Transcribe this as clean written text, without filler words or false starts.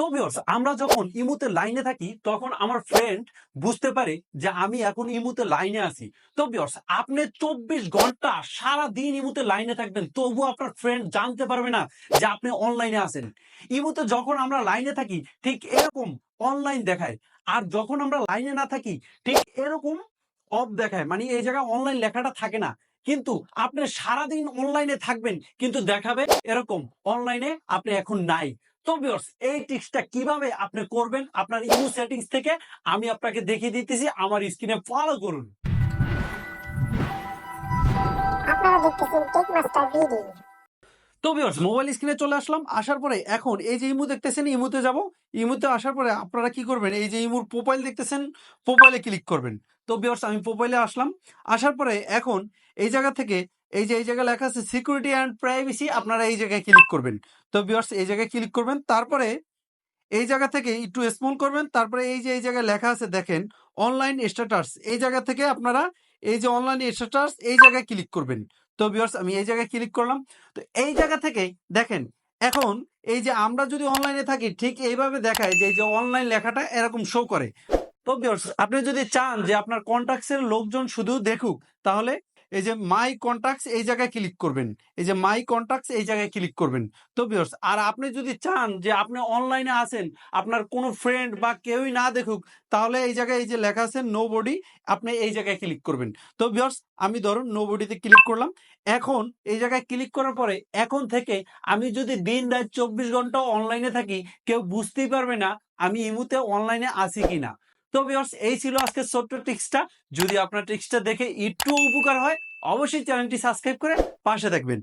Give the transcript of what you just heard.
তো ভিউয়ার্স আমরা যখন ইমুতে লাইনে থাকি তখন আমার ফ্রেন্ড বুঝতে পারে যে আমি এখন ইমুতে লাইনে আছি। তো ভিউয়ার্স আপনি 24 ঘন্টা সারা দিন ইমুতে লাইনে থাকবেন, তবুও আপনার ফ্রেন্ড জানতে পারবে না যে আপনি অনলাইনে আছেন। ইমুতে যখন আমরা লাইনে থাকি ঠিক এরকম অনলাইন দেখায়, আর যখন আমরা লাইনে না থাকি ঠিক এরকম অফ দেখায়, মানে এই জায়গায় অনলাইন লেখাটা থাকে না। কিন্তু আপনি সারাদিন অনলাইনে থাকবেন কিন্তু দেখাবে এরকম অনলাইনে আপনি এখন নাই। তো ভিউয়ার্স এই ট্রিক্সটা কিভাবে আপনি করবেন আপনার ইমো সেটিংস থেকে আমি আপনাকে দেখিয়ে দিতেছি, আমার স্ক্রিনে ফলো করুন। আপনারা দেখতেছেন টেক মাস্টার ভিডিও। তো ভিউয়ার্স মোবাইল স্ক্রিনে চলে আসলাম, আসার পরে এখন এই যে ইমো দেখতেছেন ইমোতে যাব। ইমোতে আসার পরে আপনারা কি করবেন, এই যে ইমোর প্রোফাইল দেখতেছেন প্রোফাইলে ক্লিক করবেন। তো ভিউয়ার্স আমি প্রোফাইলে আসলাম, আসার পরে এখন এই জায়গা থেকে এই যে এই জায়গায় লেখা আছে সিকিউরিটি অ্যান্ড প্রাইভেসি, আপনারা এই জায়গায় ক্লিক করবেন। তো ভিউয়ার্স এই জায়গায় ক্লিক করবেন, তারপরে এই জায়গা থেকে একটু স্মল করবেন, তারপরে এই যে এই জায়গায় লেখা আছে দেখেন অনলাইন স্ট্যাটাস, এই জায়গা থেকে আপনারা এই যে অনলাইন স্ট্যাটাস এই জায়গায় ক্লিক করবেন। তো ভিউয়ার্স আমি এই জায়গায় ক্লিক করলাম। তো এই জায়গা থেকে দেখেন এখন এই যে আমরা যদি অনলাইনে থাকি ঠিক এইভাবে দেখায় যে এই যে অনলাইন লেখাটা এরকম শো করে। তো ভিউয়ার্স আপনি যদি চান যে আপনার কন্টাক্টসের লোকজন শুধু দেখুক, তাহলে এই যে মাই কন্টাক্টস এই জায়গায় ক্লিক করবেন। এই যে মাই কন্টাক্টস এই জায়গায় ক্লিক করবেন। তো ভিউয়ার্স আর আপনি যদি চান যে আপনি অনলাইনে আছেন আপনার কোনো ফ্রেন্ড বা কেউই না দেখুক, তাহলে এই জায়গায় এই যে লেখা আছে নো বডি, আপনি এই জায়গায় ক্লিক করবেন। তো ভিউয়ার্স আমি ধরুন নো বডিতে ক্লিক করলাম। এখন এই জায়গায় ক্লিক করার পরে এখন থেকে আমি যদি দিন রাত 24 ঘন্টা অনলাইনে থাকি কেউ বুঝতেই পারবে না আমি ইমুতে অনলাইনে আছি কিনা। তো ভিউয়ার্স এই ছিল আজকের ছোট্ট ট্রিক্সটা। যদি আপনার ট্রিক্সটা দেখে একটু উপকার হয় অবশ্যই চ্যানেলটি সাবস্ক্রাইব করে পাশে থাকবেন।